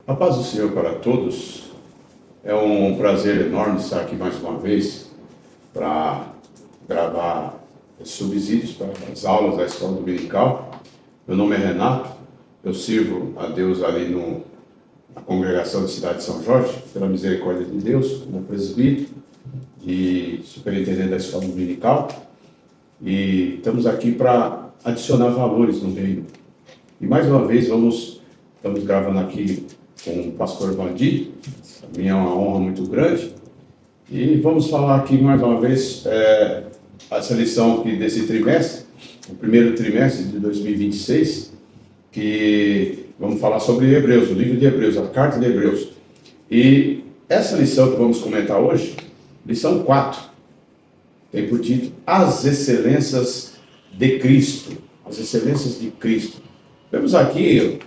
A paz do Senhor para todos. É um prazer enorme estar aqui mais uma vez para gravar subsídios para as aulas da escola dominical. Meu nome é Renato, eu sirvo a Deus ali na congregação da cidade de São Jorge, pela misericórdia de Deus, como presbítero e superintendente da escola dominical. E estamos aqui para adicionar valores no reino. E mais uma vez estamos gravando aqui com o pastor Vandir. Para mim é uma honra muito grande. E vamos falar aqui mais uma vez essa lição aqui desse trimestre, o primeiro trimestre de 2026, que vamos falar sobre Hebreus, o livro de Hebreus, a carta de Hebreus. E essa lição que vamos comentar hoje, lição 4, tem por título As Excelências de Cristo. As Excelências de Cristo. Vemos aqui,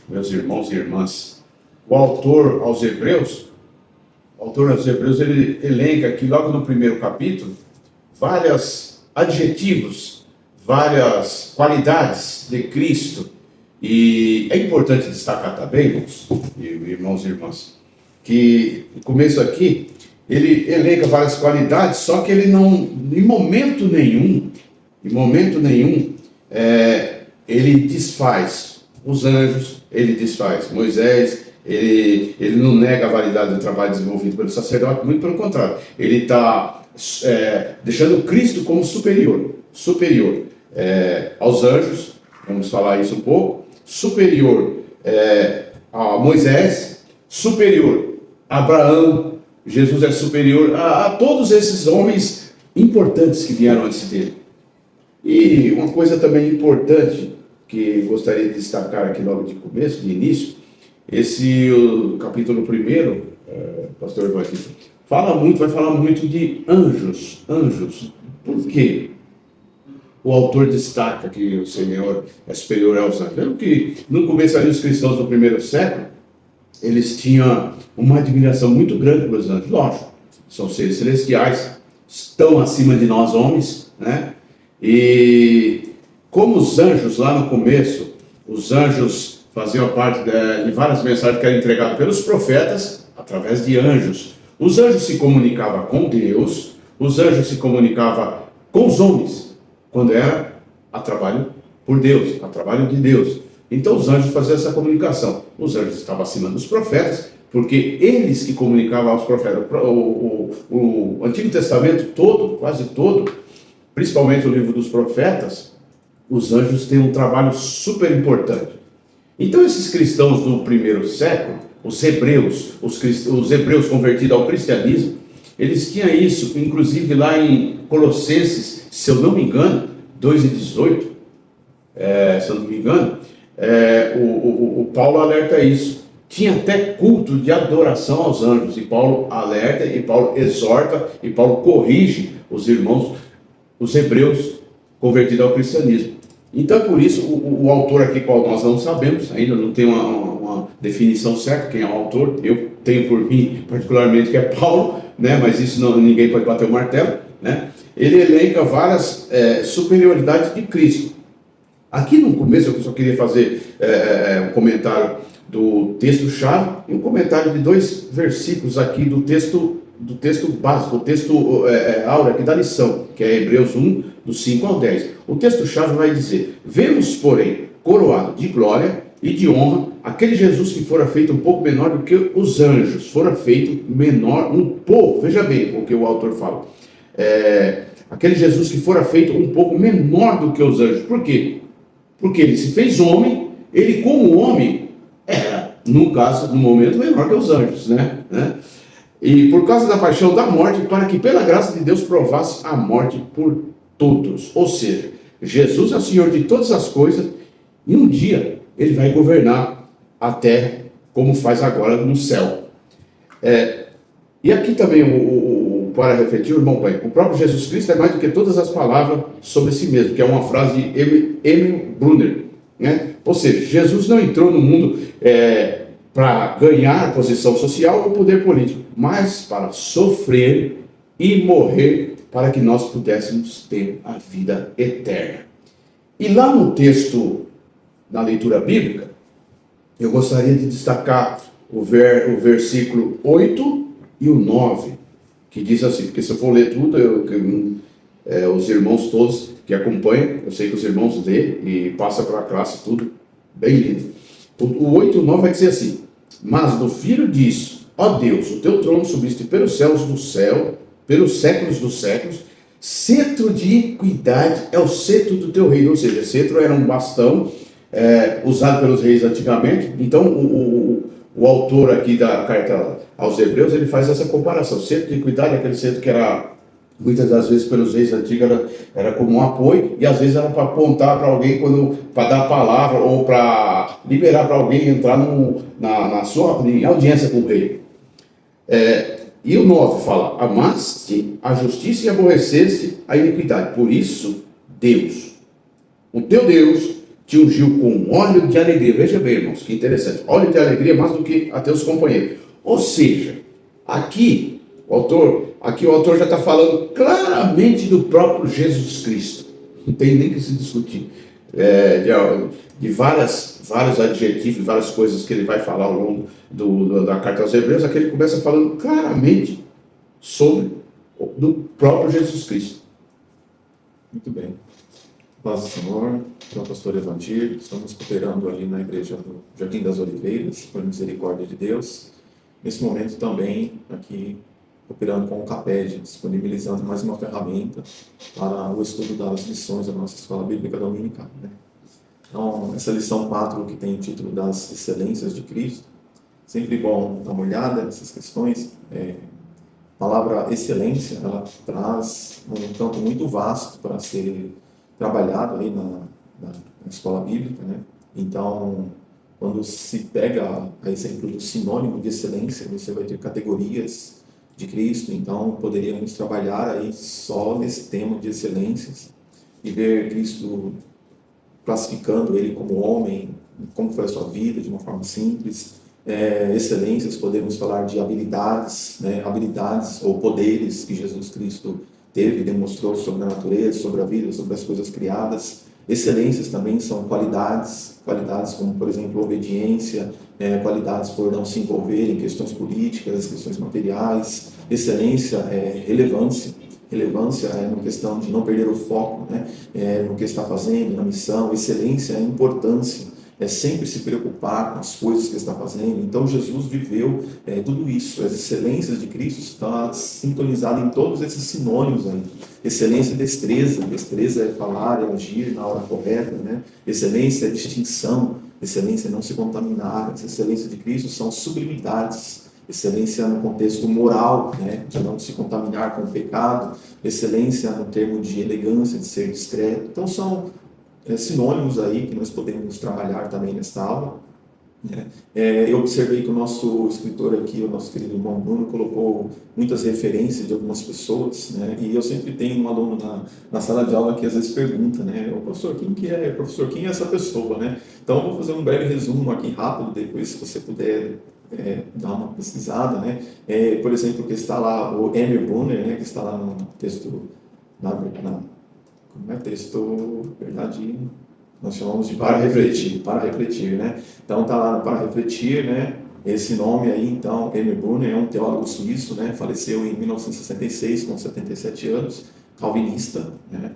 meus irmãos e irmãs, o autor aos Hebreus, ele elenca aqui logo no primeiro capítulo vários adjetivos, várias qualidades de Cristo. E é importante destacar também, irmãos e irmãs, que no começo aqui ele elenca várias qualidades, só que ele não, em momento nenhum, ele desfaz os anjos, ele desfaz Moisés, ele não nega a validade do trabalho desenvolvido pelo sacerdote, muito pelo contrário, ele está deixando Cristo como superior aos anjos, vamos falar isso um pouco, superior a Moisés, superior a Abraão. Jesus é superior a todos esses homens importantes que vieram antes dele. E uma coisa também importante que gostaria de destacar aqui logo de começo, de início, o capítulo 1, pastor vai falar muito de anjos. Por quê? O autor destaca que o Senhor é superior aos anjos. Lembra que no começo ali os cristãos do primeiro século, eles tinham uma admiração muito grande pelos anjos. Lógico, são seres celestiais, estão acima de nós homens, né? E como os anjos lá no começo, os anjos faziam parte de várias mensagens que eram entregadas pelos profetas, através de anjos. Os anjos se comunicavam com Deus, os anjos se comunicavam com os homens, quando era a trabalho por Deus, a trabalho de Deus. Então os anjos faziam essa comunicação. Os anjos estavam acima dos profetas, porque eles que comunicavam aos profetas. O Antigo Testamento todo, quase todo, principalmente o livro dos profetas, os anjos têm um trabalho super importante. Então esses cristãos do primeiro século, os hebreus convertidos ao cristianismo, eles tinham isso, inclusive lá em Colossenses, se eu não me engano, 2:18, se eu não me engano, o Paulo alerta isso. Tinha até culto de adoração aos anjos, e Paulo alerta, e Paulo exorta, e Paulo corrige os irmãos, os hebreus convertidos ao cristianismo. Então é por isso, o autor aqui, qual nós não sabemos, ainda não tem uma definição certa, quem é o autor, eu tenho por mim particularmente que é Paulo, né? Mas isso ninguém pode bater o martelo, né? Ele elenca várias superioridades de Cristo. Aqui no começo eu só queria fazer um comentário do texto-chave e um comentário de 2 versículos aqui do texto básico, o texto áureo aqui da lição, que é Hebreus 1, do 5 ao 10. O texto-chave vai dizer: vemos, porém, coroado de glória e de honra aquele Jesus que fora feito um pouco menor do que os anjos, fora feito menor um pouco, veja bem o que o autor fala, aquele Jesus que fora feito um pouco menor do que os anjos. Por quê? Porque ele se fez homem, ele como homem era, no momento, menor que os anjos, né? E por causa da paixão da morte, para que pela graça de Deus provasse a morte por todos. Ou seja, Jesus é o Senhor de todas as coisas, e um dia ele vai governar a terra, como faz agora no céu. E aqui também, para refletir, irmão pai, o próprio Jesus Cristo é mais do que todas as palavras sobre si mesmo, que é uma frase de Emil Brunner, né? Ou seja, Jesus não entrou no mundo para ganhar posição social ou poder político, mas para sofrer e morrer para que nós pudéssemos ter a vida eterna. E lá no texto, na leitura bíblica, eu gostaria de destacar o versículo 8 e o 9, que diz assim, porque se eu for ler tudo, os irmãos todos que acompanham, eu sei que os irmãos lê e passa para a classe tudo bem lido. O 8 e o 9 vai dizer assim: mas do Filho diz, ó Deus, o teu trono subiste pelos céus do céu, pelos séculos dos séculos, cetro de equidade é o cetro do teu reino. Ou seja, cetro era um bastão usado pelos reis antigamente. Então o autor aqui da carta aos Hebreus, ele faz essa comparação. O cetro de equidade é aquele cetro que era, muitas das vezes pelos reis antigos, era como um apoio, e às vezes era para apontar para alguém, para dar a palavra, ou para liberar para alguém entrar em audiência com o rei. E o 9 fala: amaste a justiça e aborreceste a iniquidade. Por isso, Deus, o teu Deus, te ungiu com óleo de alegria. Veja bem, irmãos, que interessante. Óleo de alegria mais do que a teus companheiros. Ou seja, aqui o autor já está falando claramente do próprio Jesus Cristo. Não tem nem que se discutir. De vários adjetivos, várias coisas que ele vai falar ao longo da carta aos Hebreus, aqui ele começa falando claramente sobre do próprio Jesus Cristo. Muito bem. Paz do Senhor, eu pastor Evandir, estamos cooperando ali na igreja do Jardim das Oliveiras, por misericórdia de Deus. Nesse momento também, aqui, cooperando com o CAPED, disponibilizando mais uma ferramenta para o estudo das lições da nossa Escola Bíblica Dominical, né? Então, essa lição 4, que tem o título das excelências de Cristo, sempre bom dar uma olhada nessas questões. A palavra excelência, ela traz um campo muito vasto para ser trabalhado aí na escola bíblica, né? Então, quando se pega a exemplo do sinônimo de excelência, você vai ter categorias de Cristo. Então, poderíamos trabalhar aí só nesse tema de excelências e ver Cristo classificando ele como homem, como foi a sua vida, de uma forma simples. Excelências, podemos falar de habilidades, né? Habilidades ou poderes que Jesus Cristo teve e demonstrou sobre a natureza, sobre a vida, sobre as coisas criadas. Excelências também são qualidades como, por exemplo, obediência, qualidades por não se envolver em questões políticas, questões materiais. Excelência é relevância. Relevância é uma questão de não perder o foco, né? No que está fazendo, na missão. Excelência é importância, é sempre se preocupar com as coisas que está fazendo. Então Jesus viveu tudo isso. As excelências de Cristo estão sintonizadas em todos esses sinônimos aí. Excelência é destreza. Destreza é falar, é agir na hora correta, né? Excelência é distinção. Excelência é não se contaminar. As excelências de Cristo são sublimidades. Excelência no contexto moral, né, de não se contaminar com o pecado. Excelência no termo de elegância, de ser discreto. Então são sinônimos aí que nós podemos trabalhar também nesta aula. Eu observei que o nosso escritor aqui, o nosso querido irmão Bruno, colocou muitas referências de algumas pessoas, né? E eu sempre tenho um aluno na sala de aula que às vezes pergunta, né? Professor, quem é essa pessoa, né? Então eu vou fazer um breve resumo aqui rápido, depois se você puder dar uma pesquisada, né? Por exemplo, que está lá o Emil Brunner, né? Que está lá no texto, como é texto, verdade, nós chamamos de para refletir, né? Então está lá no para refletir, né? Esse nome aí, então, Emil Brunner é um teólogo suíço, né? Faleceu em 1966 com 77 anos, calvinista, né?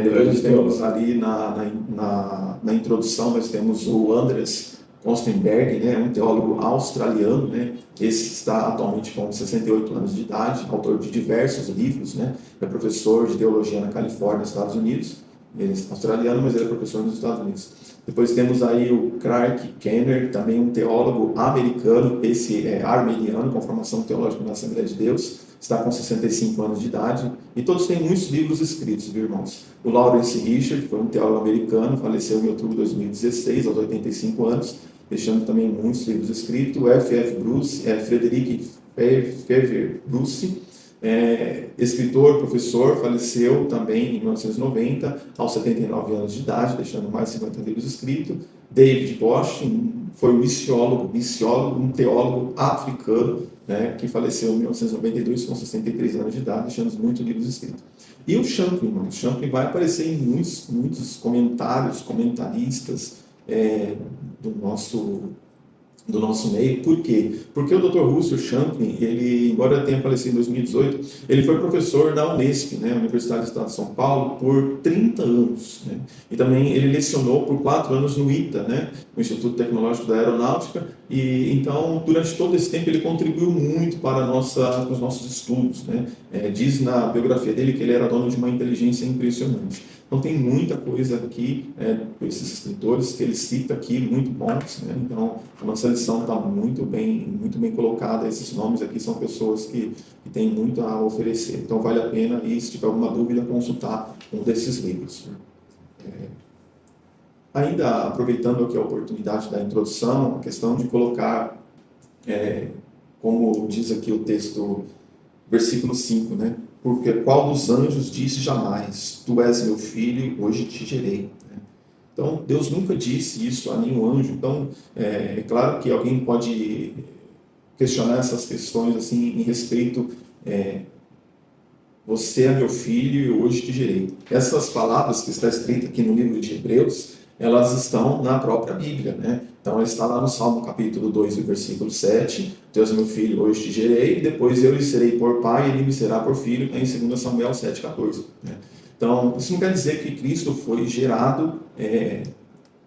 Depois nós temos ali na introdução, nós temos o Andreas Kostenberg, né? Um teólogo australiano, né? Esse está atualmente com 68 anos de idade, autor de diversos livros, né? É professor de teologia na Califórnia, Estados Unidos. Ele é australiano, mas ele é professor nos Estados Unidos. Depois temos aí o Craig Kenner, também um teólogo americano, esse é armeniano, com formação teológica na Assembleia de Deus, está com 65 anos de idade, e todos têm muitos livros escritos, viu, irmãos? O Lawrence Richard foi um teólogo americano, faleceu em outubro de 2016, aos 85 anos, deixando também muitos livros escritos. O F.F. Bruce, Frederick Fever Bruce, escritor, professor, faleceu também em 1990, aos 79 anos de idade, deixando mais de 50 livros escritos. David Bosch foi um missiólogo, um teólogo africano, né, que faleceu em 1992 com 63 anos de idade, deixando muitos livros escritos. E o Champlin, irmão, o Champlin vai aparecer em muitos comentaristas do nosso do nosso meio. Por quê? Porque o Dr. Russell Champney, ele, embora tenha falecido em 2018, ele foi professor da Unesp, né, Universidade do Estado de São Paulo, por 30 anos. Né? E também ele lecionou por 4 anos no ITA, né, no Instituto Tecnológico da Aeronáutica, e então, durante todo esse tempo, ele contribuiu muito para os nossos estudos. Né? Diz na biografia dele que ele era dono de uma inteligência impressionante. Então tem muita coisa aqui, esses escritores que ele cita aqui, muito bons, né? Então a nossa lição está muito bem colocada. Esses nomes aqui são pessoas que têm muito a oferecer. Então vale a pena, e se tiver alguma dúvida, consultar um desses livros. Ainda aproveitando aqui a oportunidade da introdução, a questão de colocar, como diz aqui o texto, versículo 5, né? Porque qual dos anjos disse jamais, tu és meu filho, hoje te gerei. Então, Deus nunca disse isso a nenhum anjo. Então, é claro que alguém pode questionar essas questões assim, em respeito, você é meu filho e hoje te gerei. Essas palavras que está escrita aqui no livro de Hebreus, elas estão na própria Bíblia, né? Então, está lá no Salmo capítulo 2, versículo 7, Deus meu filho, hoje te gerei, depois eu lhe serei por pai e ele me será por filho, em 2 Samuel 7,14. Né? Então, isso não quer dizer que Cristo foi gerado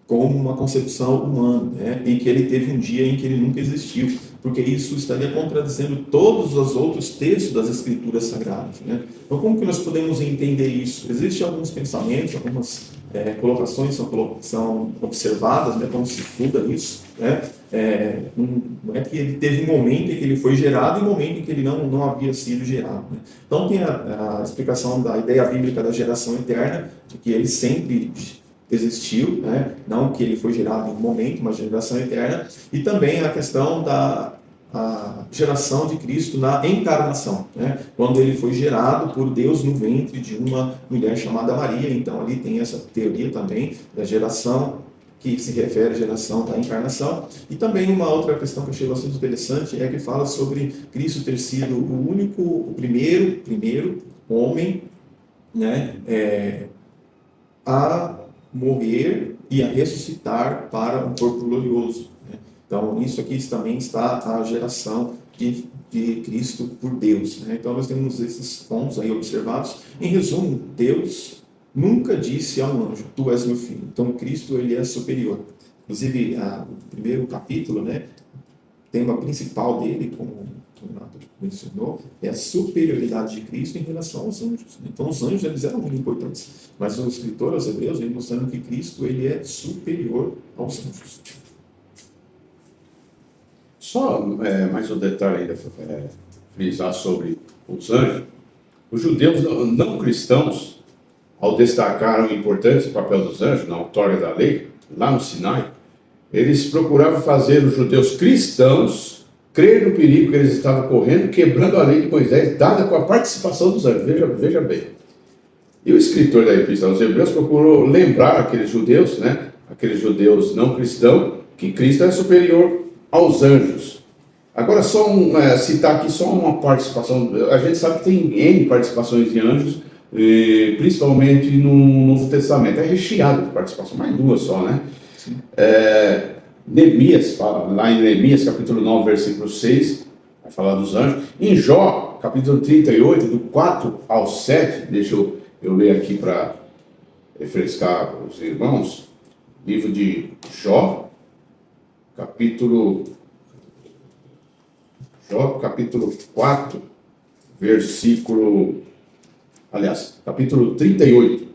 como uma concepção humana, né? E que ele teve um dia em que ele nunca existiu, porque isso estaria contradizendo todos os outros textos das Escrituras Sagradas. Né? Então, como que nós podemos entender isso? Existem alguns pensamentos, algumas colocações são observadas, né? Como se estuda isso, né? Não é que ele teve um momento em que ele foi gerado e um momento em que ele não havia sido gerado. Né? Então, tem a explicação da ideia bíblica da geração eterna, de que ele sempre existiu, né? Não que ele foi gerado em um momento, mas geração eterna, e também a questão da geração de Cristo na encarnação, né? Quando ele foi gerado por Deus no ventre de uma mulher chamada Maria. Então ali tem essa teoria também da geração, que se refere à geração da encarnação. E também uma outra questão que eu achei bastante interessante é que fala sobre Cristo ter sido o primeiro homem, né, a morrer e a ressuscitar para um corpo glorioso. Né? Então, isso aqui também está a geração de Cristo por Deus. Né? Então, nós temos esses pontos aí observados. Em resumo, Deus nunca disse a um anjo, tu és meu filho. Então, Cristo, ele é superior. Inclusive, o primeiro capítulo, né, o tema principal dele, como o Renato mencionou, é a superioridade de Cristo em relação aos anjos. Então, os anjos, eles eram muito importantes, mas o escritor aos Hebreus vem mostrando que Cristo, ele é superior aos anjos. Só mais um detalhe ainda, frisar sobre os anjos. Os judeus não cristãos, ao destacar o importante papel dos anjos na outorga da lei, lá no Sinai, eles procuravam fazer os judeus cristãos crer no perigo que eles estavam correndo, quebrando a lei de Moisés, dada com a participação dos anjos. Veja bem. E o escritor da Epístola aos Hebreus procurou lembrar aqueles judeus, né, aqueles judeus não cristãos, que Cristo é superior aos anjos. Agora, só citar aqui só uma participação. A gente sabe que tem N participações de anjos, principalmente no Novo Testamento. É recheado de participação, mais 2 só, né? Neemias fala, lá em Neemias, capítulo 9, versículo 6, vai falar dos anjos. Em Jó, capítulo 38, do 4 ao 7, deixa eu ler aqui para refrescar os irmãos, livro de Jó, capítulo 4, capítulo 38.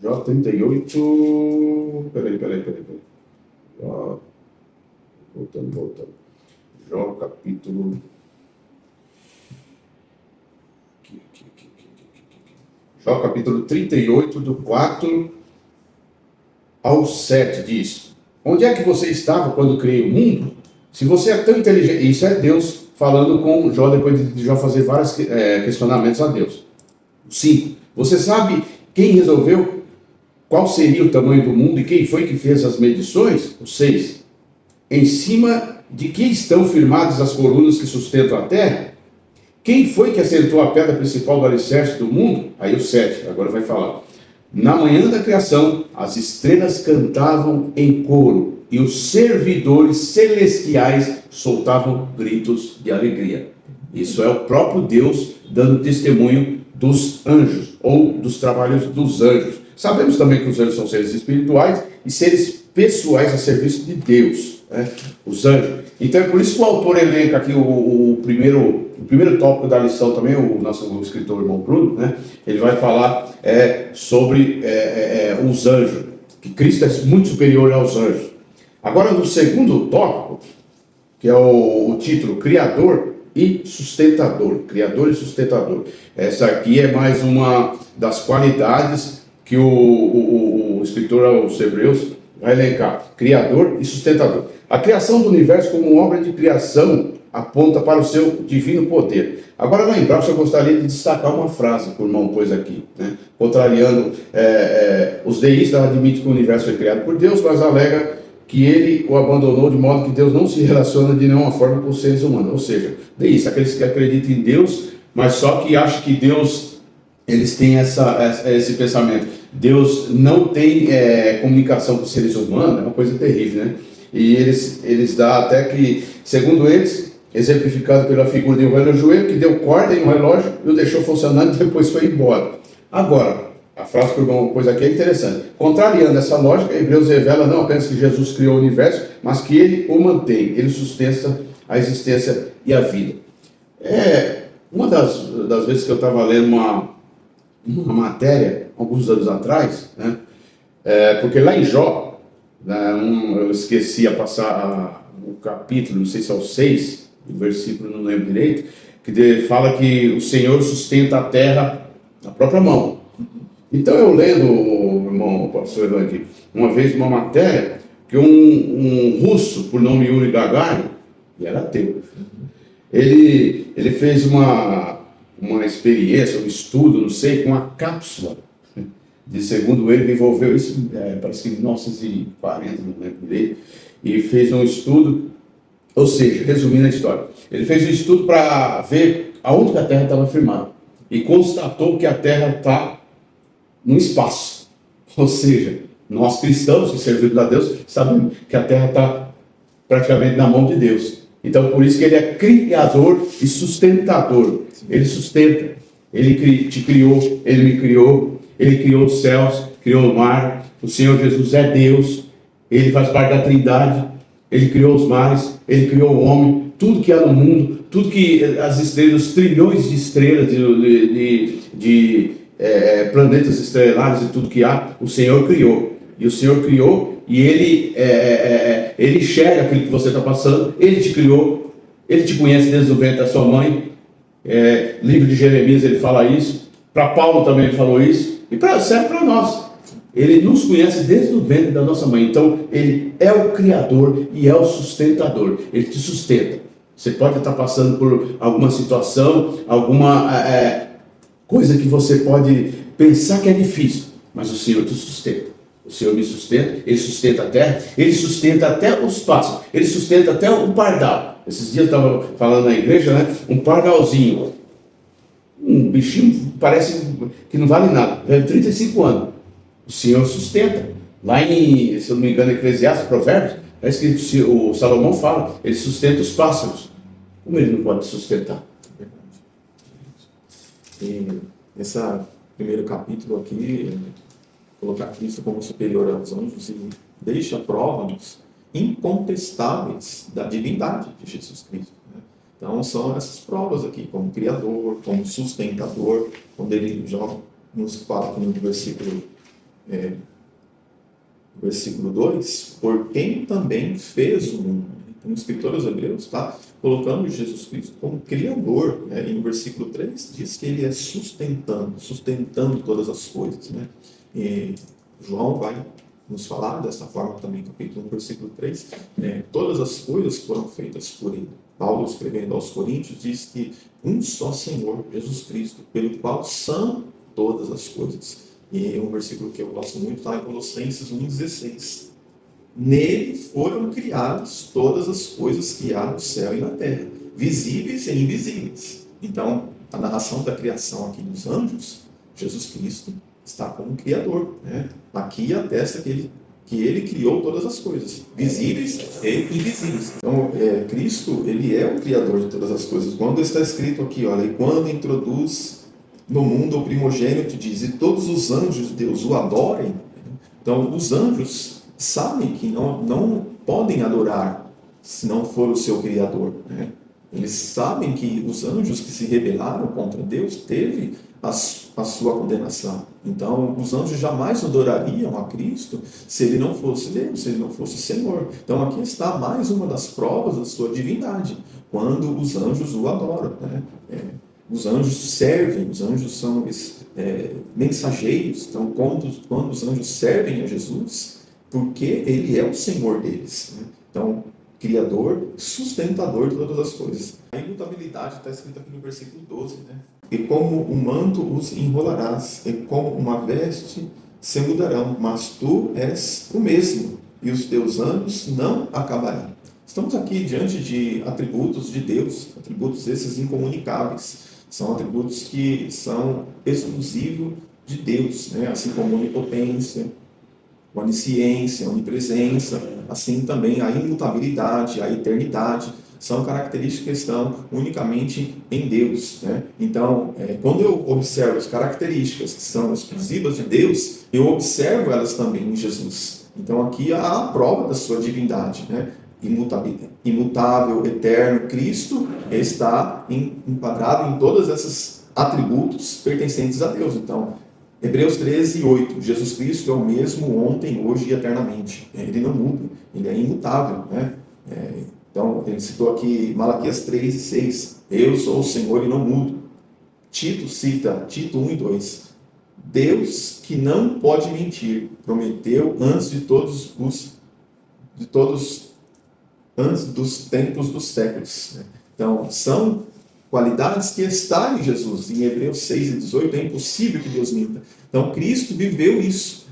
Jó 38. Peraí. Jó. Voltando. Jó capítulo. Jó capítulo 38, do 4 ao 7, diz: onde é que você estava quando criei o mundo? Se você é tão inteligente... Isso é Deus falando com Jó, depois de Jó fazer vários questionamentos a Deus. 5. Você sabe quem resolveu qual seria o tamanho do mundo e quem foi que fez as medições? O 6. Em cima de que estão firmadas as colunas que sustentam a terra? Quem foi que assentou a pedra principal do alicerce do mundo? Aí o 7, agora vai falar. Na manhã da criação, as estrelas cantavam em coro e os servidores celestiais soltavam gritos de alegria. Isso é o próprio Deus dando testemunho dos anjos, ou dos trabalhos dos anjos. Sabemos também que os anjos são seres espirituais e seres pessoais a serviço de Deus, né? Os anjos. Então é por isso que o autor elenca aqui o primeiro tópico da lição também, o nosso escritor irmão Bruno, né? Ele vai falar sobre os anjos, que Cristo é muito superior aos anjos. Agora, no segundo tópico, que é o título Criador e Sustentador. Criador e Sustentador. Essa aqui é mais uma das qualidades que o escritor aos Hebreus vai elencar. Criador e Sustentador. A criação do universo como obra de criação aponta para o seu divino poder. Agora, lá embaixo, eu gostaria de destacar uma frase que o irmão pôs aqui, né? Contrariando, os deístas admitem que o universo foi criado por Deus, mas alega que ele o abandonou de modo que Deus não se relaciona de nenhuma forma com os seres humanos. Ou seja, deístas, aqueles que acreditam em Deus, mas só que acham que Deus, eles têm esse pensamento. Deus não tem comunicação com os seres humanos, é uma coisa terrível, né? E eles dão até que, segundo eles, exemplificado pela figura de um relojoeiro que deu corda em um relógio e o deixou funcionando e depois foi embora. Agora, a frase que o irmão pôs aqui é interessante. Contrariando essa lógica, Hebreus revela não apenas que Jesus criou o universo, mas que ele o mantém, ele sustenta a existência e a vida. Uma das vezes que eu estava lendo uma matéria, alguns anos atrás, né, porque lá em Jó, né, eu esqueci a passar o capítulo, não sei se é o 6, o versículo não lembro direito, que fala que o Senhor sustenta a terra na própria mão. Então eu lendo, irmão pastor Evangelho, uma vez uma matéria que um russo, por nome Yuri Gagarin, e era ateu, ele fez uma experiência, um estudo, não sei, com a cápsula, de segundo ele envolveu isso, parece que em 1940, não lembro direito, e fez um estudo, ou seja, resumindo a história, ele fez um estudo para ver aonde que a Terra estava firmada, e constatou que a Terra está no espaço. Ou seja, nós cristãos que servimos a Deus sabemos que a terra está praticamente na mão de Deus. Então por isso que ele é criador e sustentador. Ele sustenta, ele te criou, ele me criou, ele criou os céus, criou o mar. O Senhor Jesus é Deus, ele faz parte da Trindade, ele criou os mares, ele criou o homem, tudo que há no mundo, tudo que as estrelas, trilhões de estrelas, de planetas estelares e tudo que há, o Senhor criou. E o Senhor criou e ele enxerga aquilo que você está passando, ele te criou, ele te conhece desde o ventre da sua mãe. Livro de Jeremias ele fala isso, para Paulo também ele falou isso, e serve para nós. Ele nos conhece desde o ventre da nossa mãe. Então ele é o Criador e é o sustentador, ele te sustenta. Você pode estar passando por alguma situação, alguma coisa que você pode pensar que é difícil, mas o Senhor te sustenta. O Senhor me sustenta, ele sustenta a terra, ele sustenta até os pássaros, ele sustenta até um pardal. Esses dias eu estava falando na igreja, né? Um pardalzinho, um bichinho parece que não vale nada, tem 35 anos. O Senhor sustenta. Lá em, se eu não me engano, Eclesiastes, Provérbios, é escrito, o Salomão fala, ele sustenta os pássaros. Como ele não pode sustentar? E nesse primeiro capítulo aqui, colocar Cristo como superior aos anjos e deixa provas incontestáveis da divindade de Jesus Cristo, né? Então são essas provas aqui, como Criador, como sustentador, quando ele já nos fala aqui no versículo 2, por quem também fez o mundo. Então, o escritor aos Hebreus está colocando Jesus Cristo como Criador, né? E no versículo 3 diz que ele é sustentando todas as coisas, né? E João vai nos falar dessa forma também, capítulo 1, versículo 3, todas as coisas foram feitas por ele. Paulo, escrevendo aos Coríntios, diz que um só Senhor, Jesus Cristo, pelo qual são todas as coisas. E um versículo que eu gosto muito está em Colossenses 1,16. Nele foram criadas todas as coisas que há no céu e na terra, visíveis e invisíveis. Então, a narração da criação aqui dos anjos, Jesus Cristo está como Criador, né? Aqui atesta que ele criou todas as coisas, visíveis e invisíveis. Então, Cristo, ele é o Criador de todas as coisas. Quando está escrito aqui, olha, e quando introduz no mundo o primogênito, diz, e todos os anjos de Deus o adorem. Então, os anjos sabem que não podem adorar se não for o seu Criador, né? Eles sabem que os anjos que se rebelaram contra Deus teve a sua condenação. Então, os anjos jamais adorariam a Cristo se ele não fosse Deus, se ele não fosse Senhor. Então, aqui está mais uma das provas da sua divindade, quando os anjos o adoram, né? Os anjos servem, os anjos são mensageiros. Então, quando os anjos servem a Jesus, porque ele é o Senhor deles, né? Então, Criador, sustentador de todas as coisas. A imutabilidade está escrita aqui no versículo 12, né? E como um manto os enrolarás, e como uma veste se mudarão, mas tu és o mesmo, e os teus anos não acabarão. Estamos aqui diante de atributos de Deus, atributos esses incomunicáveis. São atributos que são exclusivos de Deus, né? Assim como onipotência, onisciência, onipresença, assim também a imutabilidade, a eternidade, são características que estão unicamente em Deus, né? Então, quando eu observo as características que são exclusivas de Deus, eu observo elas também em Jesus. Então, aqui há a prova da sua divindade, né? Imutável, eterno, Cristo está enquadrado em todos esses atributos pertencentes a Deus. Então, Hebreus 13, 8, Jesus Cristo é o mesmo ontem, hoje e eternamente. Ele não muda, ele é imutável, né? Então, ele citou aqui Malaquias 3 e 6, eu sou o Senhor e não mudo. Tito cita, Tito 1 e 2, Deus que não pode mentir, prometeu antes antes dos tempos dos séculos, né? Então, são qualidades que estão em Jesus. Em Hebreus 6 e 18 é impossível que Deus minta. Então, Cristo viveu isso.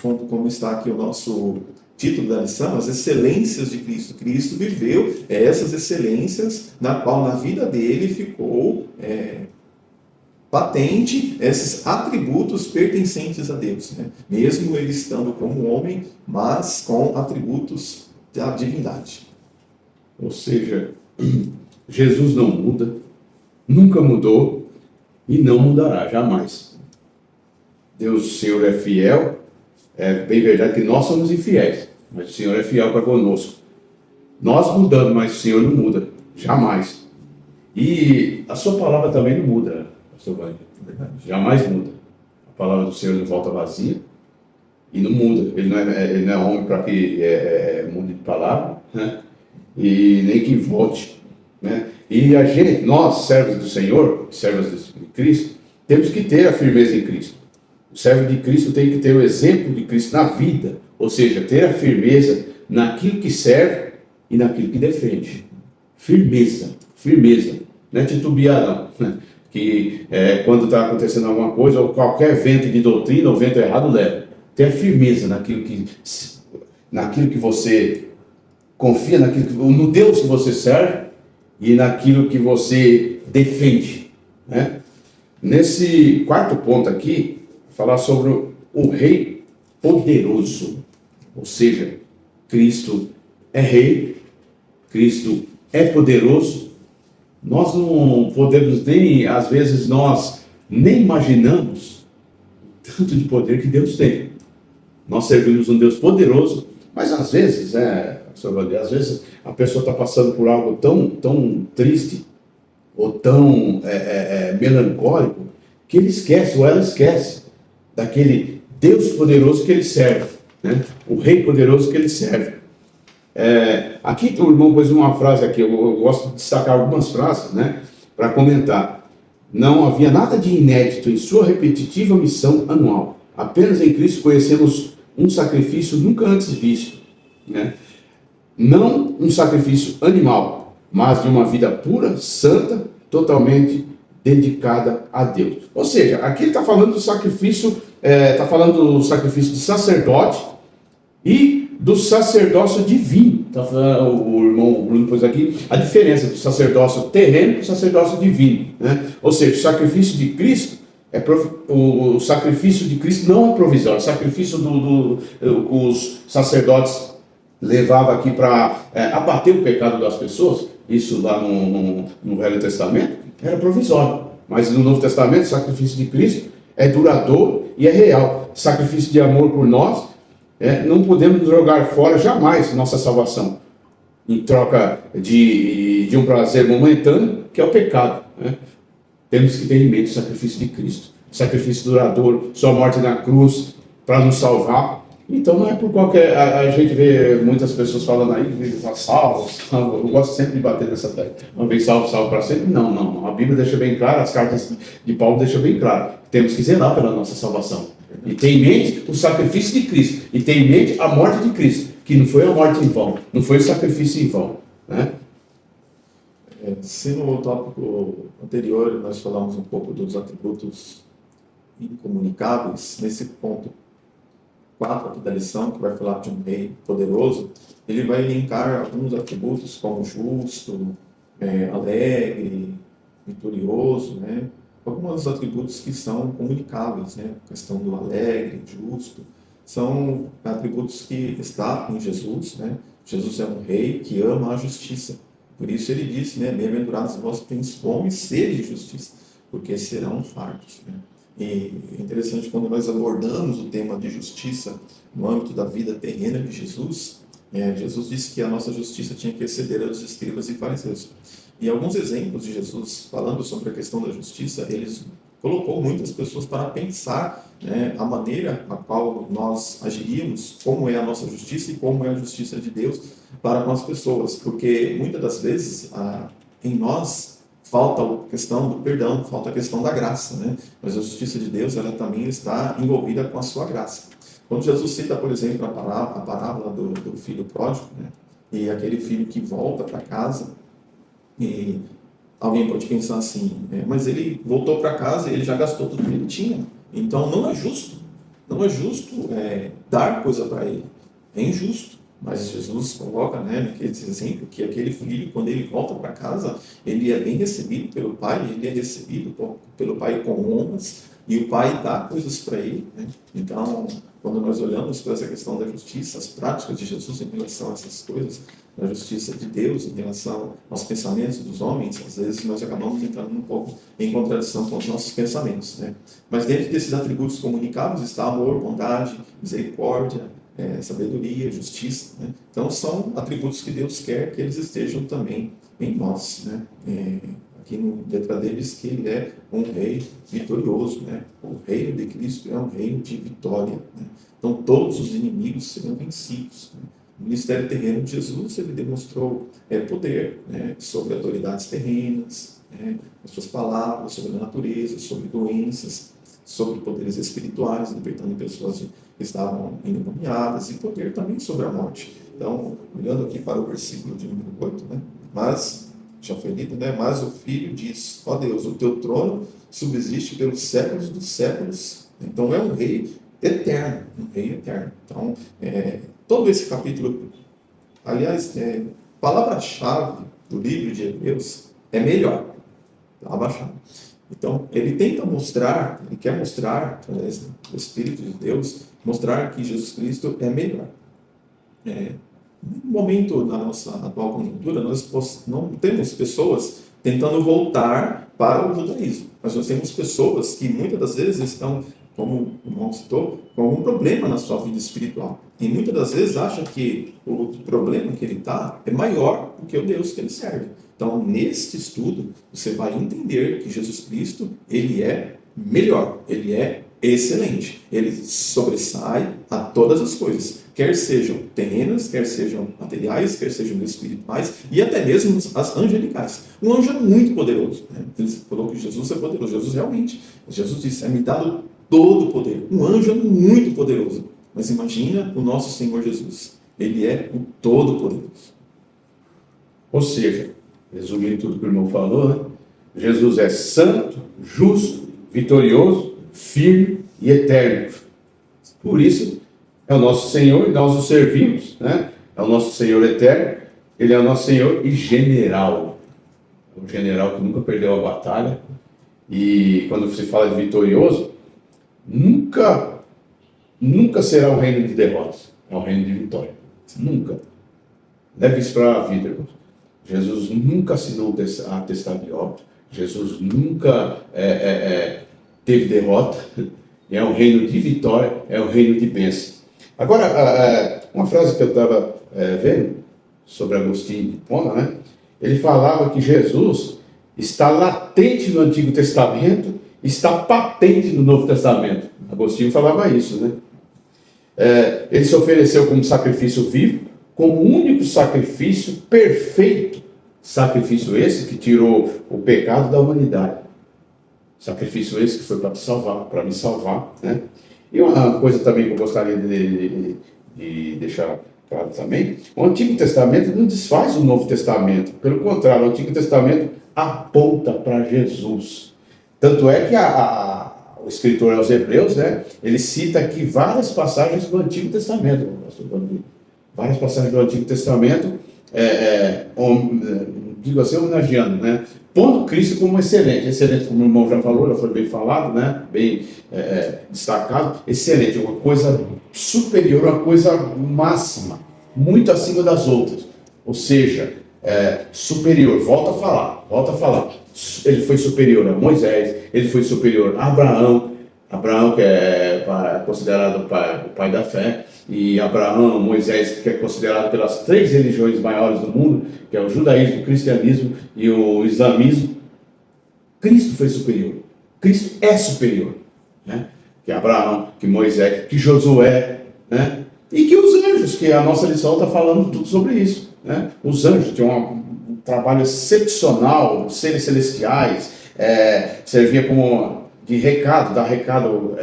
Como está aqui o nosso título da lição, as excelências de Cristo. Cristo viveu essas excelências, na qual na vida dele ficou patente esses atributos pertencentes a Deus, né? Mesmo ele estando como homem, mas com atributos da divindade. Ou seja, Jesus não muda, nunca mudou e não mudará, jamais. Deus, o Senhor é fiel, é bem verdade que nós somos infiéis, mas o Senhor é fiel para conosco. Nós mudamos, mas o Senhor não muda, jamais. E a sua palavra também não muda, pastor Wagner, jamais muda. A palavra do Senhor não volta vazia e não muda. Ele não é homem para que mude de palavra, né? E nem que volte, né? E nós, servos do Senhor, servos de Cristo, temos que ter a firmeza em Cristo. O servo de Cristo tem que ter o exemplo de Cristo na vida, ou seja, ter a firmeza naquilo que serve e naquilo que defende. Firmeza, não é titubear não, que quando está acontecendo alguma coisa, ou qualquer vento de doutrina, ou vento errado leva. Ter firmeza naquilo que você confia, no Deus que você serve e naquilo que você defende, né? Nesse quarto ponto aqui, falar sobre o Rei poderoso, ou seja, Cristo é Rei, Cristo é poderoso. Nós não podemos às vezes nós nem imaginamos tanto de poder que Deus tem. Nós servimos um Deus poderoso, mas às vezes, às vezes a pessoa está passando por algo tão triste ou tão melancólico que ele esquece, ou ela esquece daquele Deus poderoso que ele serve, né? O Rei poderoso que ele serve. Aqui o irmão pôs uma frase aqui, eu gosto de destacar algumas frases, né, para comentar. Não havia nada de inédito em sua repetitiva missão anual. Apenas em Cristo conhecemos um sacrifício nunca antes visto, né? Não um sacrifício animal, mas de uma vida pura, santa, totalmente dedicada a Deus. Ou seja, aqui ele está falando do sacrifício, do sacrifício de sacerdote e do sacerdócio divino. O irmão Bruno pôs aqui a diferença do sacerdócio terreno e do sacerdócio divino, né? Ou seja, o sacrifício de Cristo O sacrifício de Cristo não é provisório. O sacrifício os sacerdotes levavam aqui para abater o pecado das pessoas, isso lá no Velho Testamento, era provisório. Mas no Novo Testamento, o sacrifício de Cristo é duradouro e é real. Sacrifício de amor por nós, não podemos jogar fora jamais nossa salvação em troca de um prazer momentâneo, que é o pecado, né? Temos que ter em mente o sacrifício de Cristo, sacrifício duradouro, sua morte na cruz para nos salvar. Então não é por qualquer... A gente vê muitas pessoas falando aí, salvo, eu gosto sempre de bater nessa tecla. Não vem salvo para sempre. Não. A Bíblia deixa bem claro, as cartas de Paulo deixam bem claro. Temos que zelar pela nossa salvação. E ter em mente o sacrifício de Cristo. E ter em mente a morte de Cristo, que não foi a morte em vão, não foi o sacrifício em vão, né? Se no tópico anterior nós falamos um pouco dos atributos incomunicáveis, nesse ponto 4 aqui da lição, que vai falar de um rei poderoso, ele vai elencar alguns atributos como justo, alegre, vitorioso, né? Alguns atributos que são comunicáveis, né? A questão do alegre, justo, são atributos que estão em Jesus, né? Jesus é um rei que ama a justiça. Por isso ele disse, né? Bem-aventurados vós que tendes fome e sede de justiça, porque serão fartos, né? E é interessante quando nós abordamos o tema de justiça no âmbito da vida terrena de Jesus, Jesus disse que a nossa justiça tinha que exceder a dos escribas e fariseus. E alguns exemplos de Jesus falando sobre a questão da justiça, eles colocou muitas pessoas para pensar, né, a maneira a qual nós agiríamos, como é a nossa justiça e como é a justiça de Deus para com as pessoas, porque muitas das vezes em nós falta a questão do perdão, falta a questão da graça, né? Mas a justiça de Deus, ela também está envolvida com a sua graça. Quando Jesus cita, por exemplo, a parábola do filho pródigo, né? E aquele filho que volta para casa, e alguém pode pensar assim, mas ele voltou para casa e ele já gastou tudo que ele tinha, então não é justo dar coisa para ele, é injusto. Mas Jesus coloca, né, naquele exemplo, que aquele filho, quando ele volta para casa, ele é bem recebido pelo pai, ele é recebido pelo pai com honras, e o pai dá coisas para ele, né? Então, quando nós olhamos para essa questão da justiça, as práticas de Jesus em relação a essas coisas, da justiça de Deus em relação aos pensamentos dos homens, às vezes nós acabamos entrando um pouco em contradição com os nossos pensamentos, né? Mas dentro desses atributos comunicáveis está amor, bondade, misericórdia, sabedoria, justiça, né? Então são atributos que Deus quer que eles estejam também em nós, né? Aqui no letra deles que ele é um rei vitorioso, né? O reino de Cristo é um reino de vitória, né? Então todos os inimigos serão vencidos, né? O ministério terreno de Jesus, ele demonstrou poder, né, sobre autoridades terrenas, né, as suas palavras sobre a natureza, sobre doenças, sobre poderes espirituais, libertando pessoas que estavam endemoniadas, e poder também sobre a morte. Então, olhando aqui para o versículo de número 8, né, mas, já foi lido, né, mas o Filho diz, ó Deus, o teu trono subsiste pelos séculos dos séculos. Então, é um rei eterno, um rei eterno. Então, todo esse capítulo, aliás, palavra-chave do livro de Hebreus é melhor. Palavra-chave. Então, ele tenta mostrar, ele quer mostrar, através do Espírito de Deus, mostrar que Jesus Cristo é melhor. No momento, na nossa atual conjuntura, nós não temos pessoas tentando voltar para o judaísmo, mas nós temos pessoas que muitas das vezes estão, como o irmão citou, com algum problema na sua vida espiritual. E muitas das vezes acham que o problema que ele está é maior do que o Deus que ele serve. Então, neste estudo, você vai entender que Jesus Cristo, ele é melhor, ele é excelente. Ele sobressai a todas as coisas, quer sejam terrenas, quer sejam materiais, quer sejam espirituais e até mesmo as angelicais. Um anjo é muito poderoso, né? Ele falou que Jesus é poderoso. Jesus disse, é-me dado todo o poder. Um anjo é muito poderoso. Mas imagina o nosso Senhor Jesus. Ele é o todo-poderoso. Ou seja, resumindo tudo que o irmão falou, né? Jesus é santo, justo, vitorioso, firme e eterno. Por isso, é o nosso Senhor e nós o servimos, né? É o nosso Senhor eterno, ele é o nosso Senhor e general. O general que nunca perdeu a batalha, E quando se fala de vitorioso, nunca será um reino de derrotas, é um reino de vitória. Nunca. Leve isso para a vida, irmãos. Jesus nunca assinou atestado de óbito. Jesus nunca teve derrota. É um reino de vitória, é um reino de bênção. Agora, uma frase que eu estava vendo sobre Agostinho de Hipona, né? Ele falava que Jesus está latente no Antigo Testamento, está patente no Novo Testamento. Agostinho falava isso, né? Ele se ofereceu como sacrifício vivo, como único sacrifício perfeito. Sacrifício esse que tirou o pecado da humanidade. Sacrifício esse que foi para te salvar, para me salvar, né? E uma coisa também que eu gostaria de deixar claro também, o Antigo Testamento não desfaz o Novo Testamento. Pelo contrário, o Antigo Testamento aponta para Jesus. Tanto é que o escritor aos Hebreus, né, ele cita aqui várias passagens do Antigo Testamento. Várias passagens do Antigo Testamento, digo assim, homenageando, né? Pondo Cristo como excelente, como o irmão já falou, já foi bem falado, né? Bem destacado, excelente, uma coisa superior, uma coisa máxima, muito acima das outras, ou seja, superior, volta a falar, ele foi superior a Moisés, ele foi superior a Abraão, que é considerado o pai da fé, e Abraão, Moisés, que é considerado pelas 3 religiões maiores do mundo, que é o judaísmo, o cristianismo e o islamismo. Cristo foi superior. Cristo é superior, né? Que Abraão, que Moisés, que Josué, né? E que os anjos, que a nossa lição está falando tudo sobre isso, né? Os anjos tinham um trabalho excepcional, seres celestiais, servia como de recado, dar recado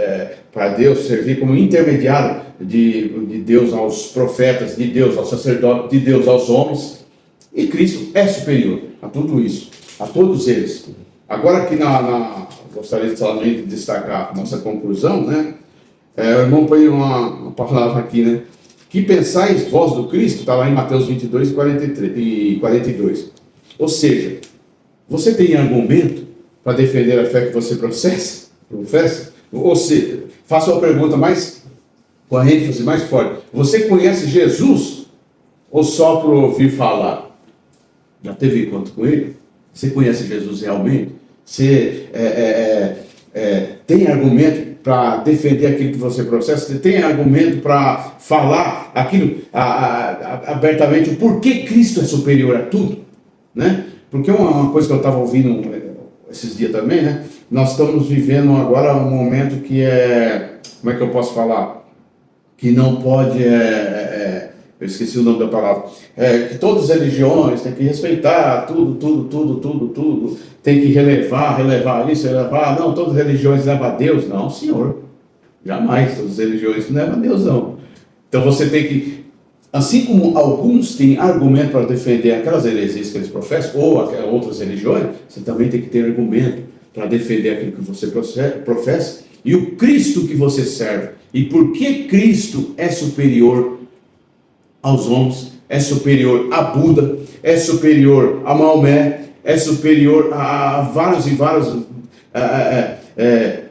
para Deus, servir como intermediário de Deus aos profetas, de Deus aos sacerdotes, de Deus aos homens. E Cristo é superior a tudo isso, a todos eles. Agora aqui gostaria somente de destacar a nossa conclusão, né? O irmão põe uma palavra aqui, né? Que pensais vós do Cristo, está lá em Mateus 22 e 42. Ou seja, você tem argumento para defender a fé que você professa? Ou seja, faça uma pergunta com a ênfase mais forte. Você conhece Jesus ou só por ouvir falar? Já teve encontro com ele? Você conhece Jesus realmente? Você tem argumento para defender aquilo que você processa? Você tem argumento para falar aquilo abertamente, o porquê Cristo é superior a tudo? Né? Porque uma coisa que eu estava ouvindo esses dias também, né? Nós estamos vivendo agora um momento que como é que eu posso falar? Que não pode, eu esqueci o nome da palavra, que todas as religiões têm que respeitar tudo, tem que relevar isso, não, todas as religiões levam a Deus, não, senhor, jamais, todas as religiões não levam a Deus, não. Então você tem que, assim como alguns têm argumento para defender aquelas heresias que eles professam, ou outras religiões, você também tem que ter argumento para defender aquilo que você professa, e o Cristo que você serve. E por que Cristo é superior aos homens, é superior a Buda, é superior a Maomé, é superior a vários e vários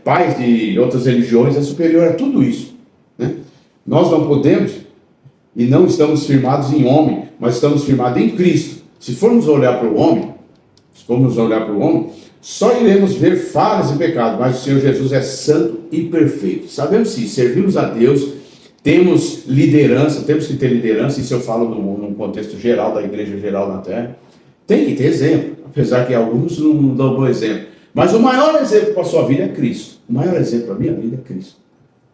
pais de outras religiões, é superior a tudo isso, né? Nós não podemos e não estamos firmados em homem, mas estamos firmados em Cristo. Se formos olhar para o homem, só iremos ver falhas e pecados, mas o Senhor Jesus é santo e perfeito. Sabemos sim, servimos a Deus, temos liderança, temos que ter liderança, isso eu falo num contexto geral, da igreja geral na terra. Tem que ter exemplo, apesar que alguns não dão bom exemplo. Mas o maior exemplo para a sua vida é Cristo. O maior exemplo para a minha vida é Cristo.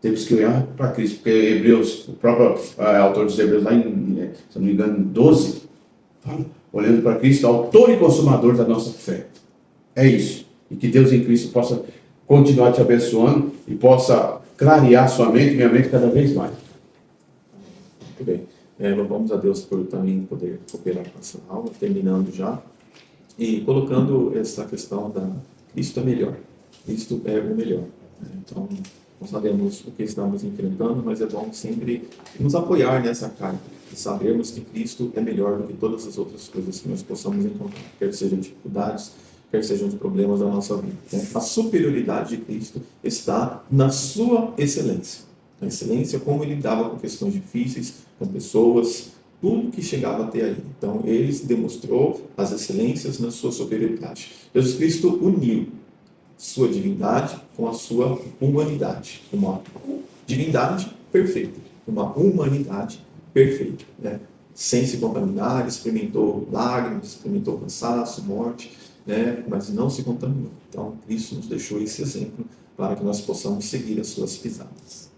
Temos que olhar para Cristo, porque Hebreus, o próprio autor dos Hebreus, lá em, se não me engano, 12, fala, olhando para Cristo, autor e consumador da nossa fé. É isso. E que Deus em Cristo possa continuar te abençoando e possa clarear sua mente e minha mente cada vez mais. Muito bem. Louvamos a Deus por também poder cooperar com essa aula, terminando já, e colocando essa questão da Cristo é melhor. Cristo é o melhor. Então, nós sabemos o que estamos enfrentando, mas é bom sempre nos apoiar nessa carga e sabermos que Cristo é melhor do que todas as outras coisas que nós possamos encontrar, quer sejam dificuldades, quer sejam os problemas da nossa vida. Né? A superioridade de Cristo está na sua excelência. A excelência, como ele lidava com questões difíceis, com pessoas, tudo que chegava até aí. Então, ele demonstrou as excelências na sua superioridade. Jesus Cristo uniu sua divindade com a sua humanidade. Uma divindade perfeita, uma humanidade perfeita. Né? Sem se contaminar, experimentou lágrimas, experimentou cansaço, morte, né? Mas não se contaminou. Então, Cristo nos deixou esse exemplo para que nós possamos seguir as suas pisadas.